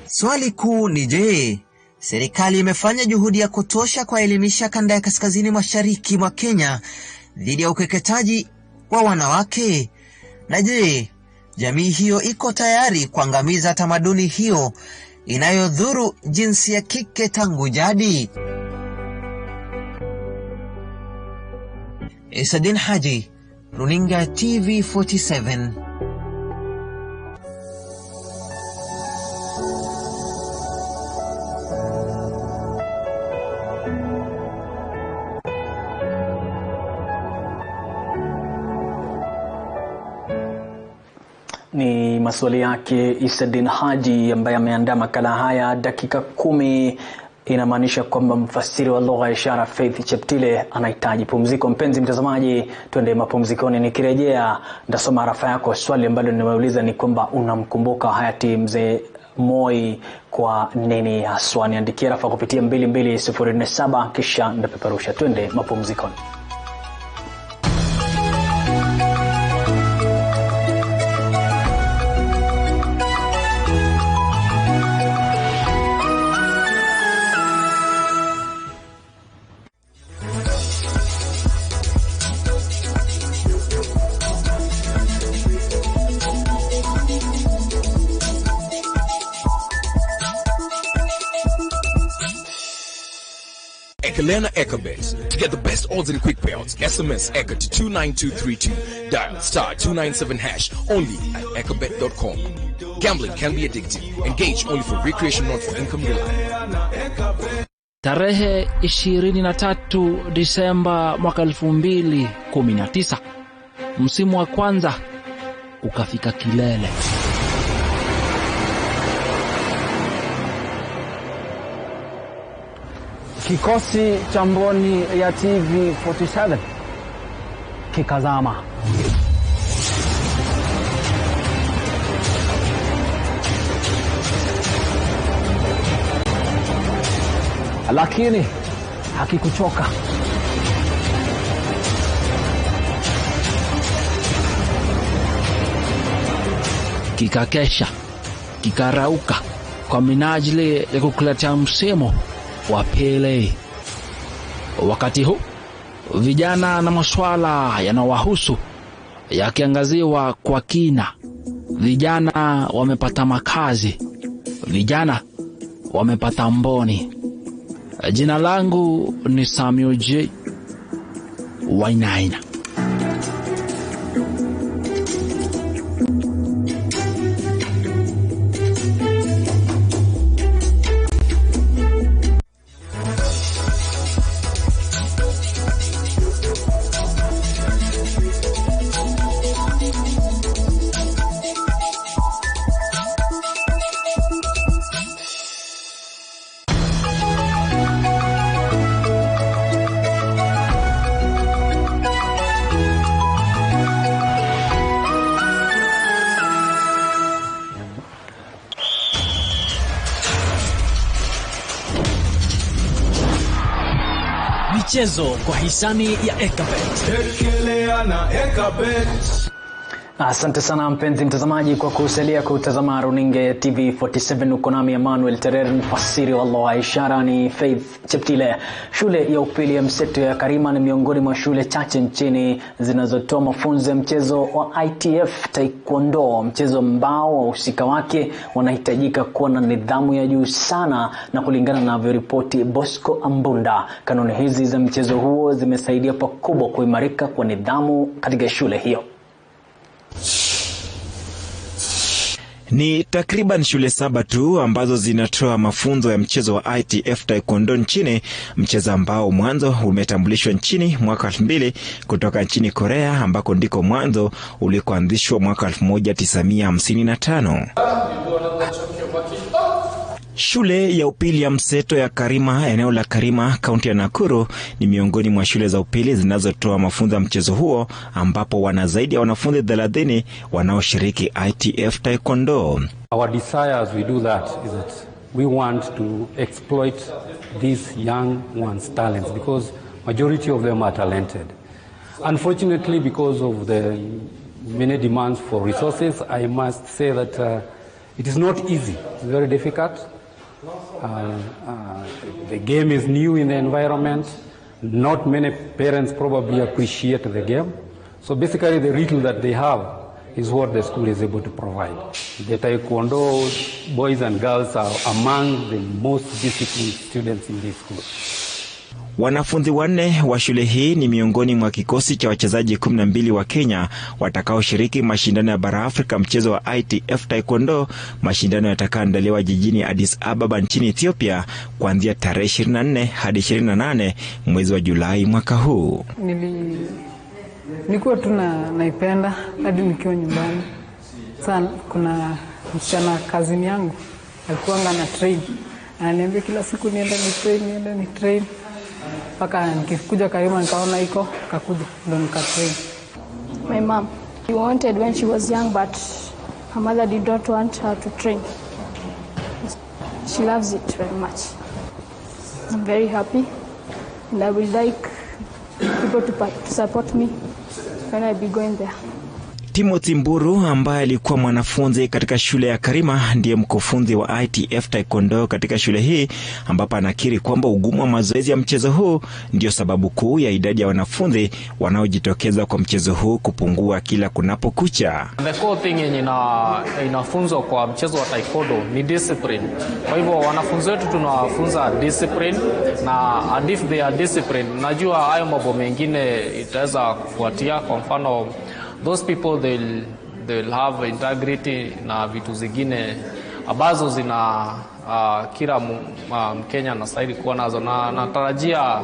Swali kuu ni je, serikali imefanya juhudi ya kutosha kuelimisha kanda ya kaskazini mashariki mwa Kenya dhidi ya ukeketaji wa wanawake? Na je, jamii hiyo iko tayari kuangamiza tamaduni hiyo inayodhuru jinsi ya kike tangu jadi? Isadin Haji, Runinga TV47.
Ni maswali yake Isadin Haji ambaye ameandaa makala haya dakika 10. Inamaanisha kwamba mfasiri wa lugha ya ishara Faith Cheptile anahitaji pumziko. Mpenzi mtazamaji, twende mapumzikoni. Nikirejea ndasoma arafa yako. Swali ambalo nimeuliza ni kwamba unamkumbuka hayati mzee Moi kwa nini haswa? Niandikie arafa kupitia 22047 kisha ndapeperusha. Twende mapumzikoni.
Learn Ecobet. To get the best odds and quick payouts, SMS ECA to 29232. Dial *297# only at ecobet.com. Gambling can be addictive. Engage only for recreation, not for income reliance.
Tarehe 23 Disemba mwaka 2019, msimu wa kwanza ukafika kilele.
Kikosi cha mboni ya TV47 kikazama. Lakini hakikuchoka.
Kikakesha, kikarauka kwa minajili ya kukuletea msimu wa pili. Wakati huu vijana na masuala yanayowahusu yakiangaziwa kwa kina. Vijana wamepata makazi, vijana wamepata mboni. Jina langu ni Samuel J. Wainaina.
Michezo kwa hisani ya Ecobet. Asante sana mpenzi mtazamaji kwa kusalia kutazama runinga ya TV47. Uko nami Emmanuel Terer, mfasiri wa lugha ya ishara ni Faith Cheptile. Shule ya upili ya mseto ya Karima ni miongoni mwa shule chache nchini zinazotoa mafunzo ya mchezo wa ITF Taekwondo, mchezo ambao wahusika wake wanahitajika kuwa na nidhamu ya juu sana, na kulingana na ripoti Bosco Ambunda, kanuni hizi za mchezo huo zimesaidia pakubwa kuimarika kwa nidhamu katika shule hiyo.
Ni takriban shule 7 tu ambazo zinatoa mafunzo ya mchezo wa ITF Taekwondo nchini, mchezo ambao mwanzo umetambulishwa nchini mwaka 2000 kutoka nchini Korea, ambako ndiko mwanzo ulikoanzishwa mwaka 1955. Shule ya upili ya mseto ya Karima, eneo la Karima, kaunti ya Nakuru, ni miongoni mwa shule za upili zinazotoa mafunzo ya mchezo huo, ambapo wana zaidi ya wanafunzi 30 wanaoshiriki ITF Taekwondo.
Our desire as we do that is that we want to exploit these young ones' talents, because majority of them are talented. Unfortunately, because of the many demands for resources. I must say that it is not easy. It's very difficult. The game is new in the environment. Not many parents probably appreciate the game. So basically the little that they have is what the school is able to provide. The Taekwondo boys and girls are among the most disciplined students in this school.
Wanafunzi wanne wa shule hii ni miongoni mwa kikosi cha wachezaji 12 wa Kenya watakaoshiriki mashindano ya bara Afrika mchezo wa ITF Taekwondo, mashindano yatakayoandaliwa jijini Addis Ababa nchini Ethiopia kuanzia tarehe 24 hadi 28 mwezi wa Julai mwaka huu.
Nilikuwa naipenda hadi nikiwa nyumbani. Sana kuna msichana kazini yangu alikuwa na train. Ananiambia kila siku niende ni train. Paka nikikuja Karima nikaona iko kakuja ndo nikatrain.
My mom, she wanted when she was young, but her mother did not want her to train. She loves it very much. I'm very happy, and I would like people to support me when I be going there.
Timothy Mburu ambaye alikuwa mwanafunzi katika shule ya Karima ndiye mkufunzi wa ITF Taekwondo katika shule hii, ambapo anakiri kwamba ugumu wa mazoezi ya mchezo huu ndio sababu kuu ya idadi ya wanafunzi wanaojitokeza kwa mchezo huu kupungua kila kunapokucha.
The core thing inafunzwa kwa mchezo wa Taekwondo ni discipline. Kwa hivyo wanafunzi wetu tunawafunza discipline, na and if they are disciplined, najua hayo mambo mengine itaweza kufuatia. Kwa mfano, those people they'll have integrity na vitu zingine ambazo zina kila Mkenya anastahili kuwa nazo, na natarajia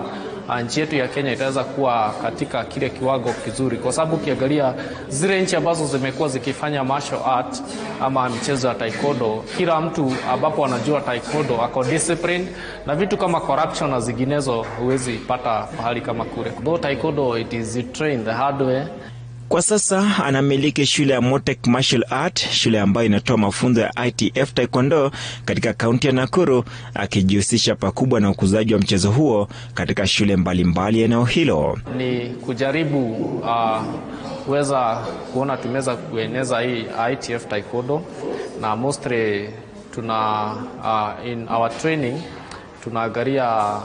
nchi yetu ya Kenya itaweza kuwa katika kile kiwango kizuri, kwa sababu ukiangalia zile nchi ambazo zimekuwa zikifanya martial art ama mchezo wa Taekwondo, kila mtu ambapo anajua Taekwondo ako disciplined, na vitu kama corruption na zinginezo huwezi pata pahali kama kule. Though Taekwondo it is trained the hard way.
Kwa sasa anamiliki shule ya Motek Martial Art, shule ambayo inatoa mafunzo ya ITF Taekwondo katika kaunti ya Nakuru, akijihusisha pakubwa na ukuzaji wa mchezo huo katika shule mbalimbali eneo hilo.
Ni kujaribu kuweza kuona tumeweza kueneza hii ITF Taekwondo, na mostly tuna in our training tunaangalia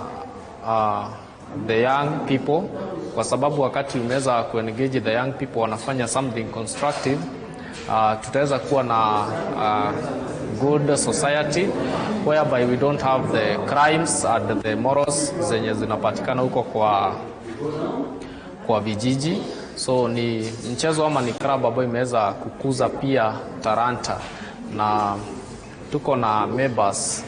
the young people, kwa sababu wakati umeweza kuengage the young people wanafanya something constructive, tutaweza kuwa na good society whereby we don't have the crimes and the morals zenye zinapatikana huko kwa vijiji. So ni mchezo ama ni club ambayo imeweza kukuza pia talanta, na tuko na members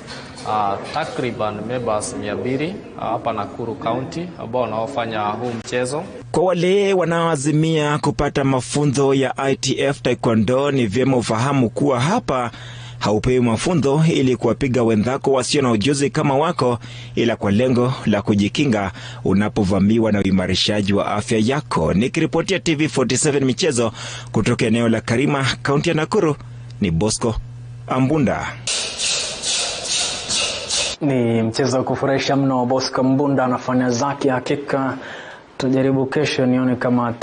takriban members 200 hapa Nakuru County ambao wanaofanya huu mchezo.
Kwa wale wanaoazimia kupata mafunzo ya ITF Taekwondo, ni vyema ufahamu kuwa hapa haupewi mafunzo ili kuwapiga wenzako wasio na ujuzi kama wako, ila kwa lengo la kujikinga unapovamiwa na uimarishaji wa afya yako. Nikiripotia TV47 michezo kutoka eneo la Karima, kaunti ya Nakuru, ni Bosco Ambunda.
Ni mchezo wa kufurahisha mno. Bosco Mbunda anafanya zake. Hakika tujaribu kesho nione kama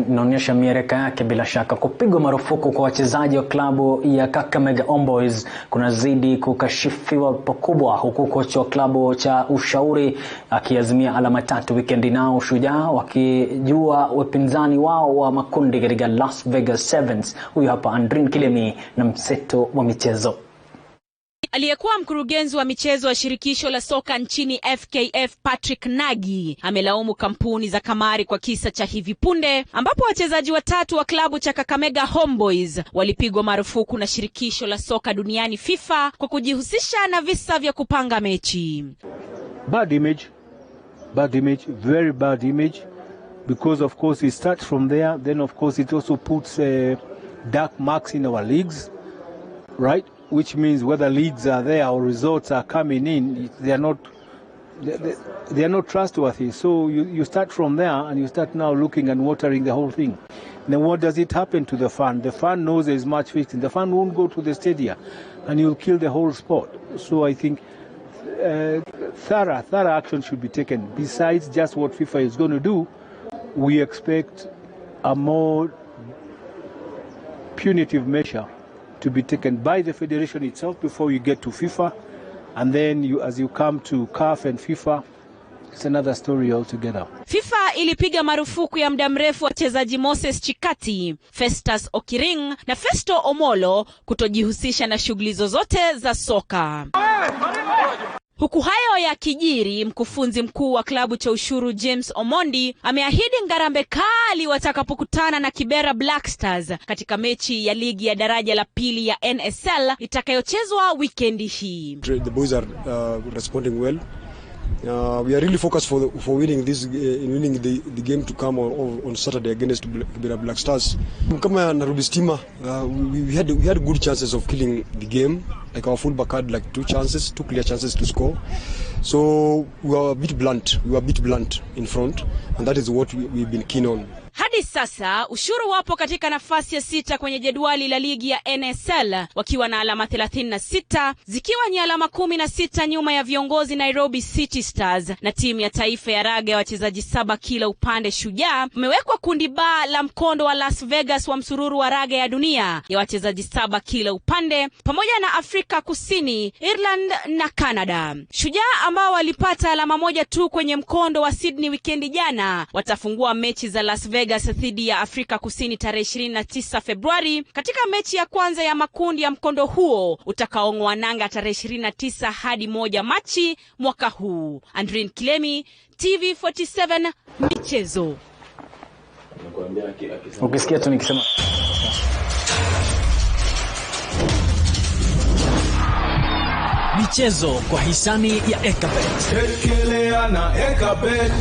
naonyesha miereka yake. Bila shaka kupigwa marufuku kwa wachezaji wa klabu ya Kakamega Homeboys kunazidi kukashifiwa pakubwa, huku kocha wa klabu cha Ushauri akiazimia alama 3 wikendi, nao Shujaa wakijua wapinzani wao wa makundi katika Las Vegas Sevens. Huyu hapa Andrin Kilemi na mseto wa michezo.
Aliyekuwa mkurugenzi wa michezo wa shirikisho la soka nchini FKF Patrick Nagy amelaumu kampuni za kamari kwa kisa cha hivi punde ambapo wachezaji watatu wa klabu cha Kakamega Homeboys walipigwa marufuku na shirikisho la soka duniani FIFA kwa kujihusisha na visa vya kupanga mechi.
Bad image, very bad image, because of course it starts from there, then of course it also puts dark marks in our leagues, right? Which means whether leagues are there or results are coming in, they are not trustworthy. So you start from there and you start now looking and watering the whole thing. Then what does it happen to the fan? The fan knows there is match fixing. The fan won't go to the stadium and you'll kill the whole sport. So I think thorough action should be taken. Besides just what FIFA is going to do, we expect a more punitive measure to be taken by the federation itself before you get to FIFA, and then as you come to CAF and FIFA, it's another story altogether.
FIFA ilipiga marufuku ya muda mrefu wachezaji Moses Chikati, Festus Okiring na Festo Omolo kutojihusisha na shughuli zozote za soka. Huku hayo ya kijiri, mkufunzi mkuu wa klabu cha Ushuru James Omondi ameahidi ngarambe kali watakapokutana na Kibera Black Stars katika mechi ya ligi ya daraja la pili ya NSL itakayochezwa weekendi hii.
The boys are responding well. We are really focused for winning this winning the game to come on Saturday against Kibera Black Stars. Kama Nairobi Stima, we had good chances of killing the game. Like our fullback had like two clear chances to score. So we were a bit blunt in front, and that is what we've been keen on.
Hadi sasa Ushuru wapo katika nafasi ya 6 kwenye jedwali la ligi ya NSL wakiwa na alama 36, zikiwa ni alama 16 nyuma ya viongozi Nairobi City Stars na timu ya taifa ya raga ya wachezaji 7 kila upande Shujaa. Umewekwa kundi ba la mkondo wa Las Vegas wa msururu wa raga ya dunia ya wachezaji 7 kila upande pamoja na Afrika Kusini, Ireland na Canada. Shujaa ambao walipata alama moja tu kwenye mkondo wa Sydney weekendi jana watafungua mechi za Las Vegas dhidi ya Afrika Kusini tarehe 29 Februari katika mechi ya kwanza ya makundi ya mkondo huo utakaong'oa nanga tarehe 29 hadi 1 Machi mwaka huu. Andrin Kilemi, TV47 Michezo.
Ukisikia tu nikisema
michezo kwa hisani ya Ekabet.
Ekelea na Ekabet.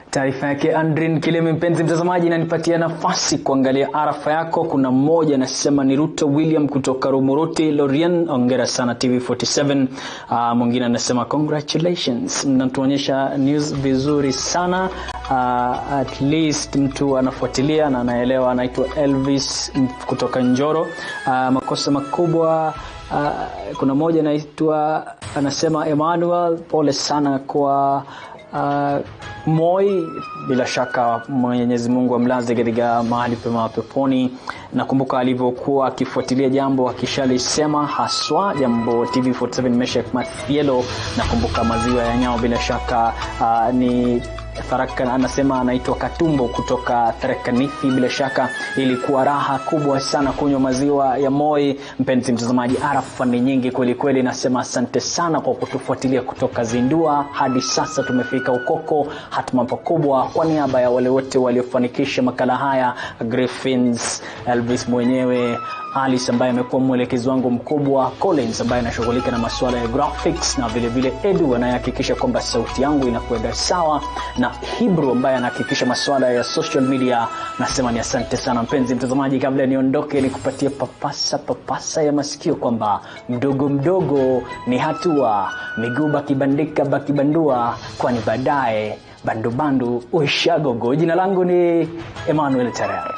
Taarifa yake Andrin Kilemi. Mpenzi mtazamaji, inanipatia nafasi kuangalia arafa yako. Kuna mmoja anasema ni Ruto William kutoka Rumuruti Lorien, ongera sana TV47. Mwingine anasema congratulations, mnatuonyesha news vizuri sana. At least mtu anafuatilia na anaelewa. Anaitwa Elvis kutoka Njoro. Makosa makubwa. Kuna mmoja anaitwa anasema Emmanuel, pole sana kwa Moi, bila shaka Mwenyezi Mungu amlaze katika mahali pema peponi. Nakumbuka alivyokuwa akifuatilia jambo akishalisema haswa jambo TV47 Meshek Mathielo. Nakumbuka maziwa ya nyao, bila shaka ni Faraka anasema anaitwa Katumbo kutoka Tharakanithi. Bila shaka ilikuwa raha kubwa sana kunywa maziwa ya Moi. Mpenzi mtazamaji, arafa ni nyingi kweli kweli. Nasema asante sana kwa kutufuatilia kutoka Zindua hadi sasa tumefika ukoko, hatma pakubwa. Kwa niaba ya wale wote waliofanikisha makala haya, Griffins, Elvis mwenyewe, Alice ambaye amekuwa mwelekezi wangu mkubwa, Collins ambaye anashughulika na masuala ya graphics, na vile vile Edu anayehakikisha kwamba sauti yangu inakwenda sawa, na Hebrew ambaye anahakikisha masuala ya social media. Nasema ni asante sana mpenzi mtazamaji. Kabla niondoke, nikupatie papasa ya masikio kwamba mdogo mdogo ni hatua, miguu bakibandika bakibandua, kwani baadaye bandu uishagogo. Jina langu ni Emmanuel Terer.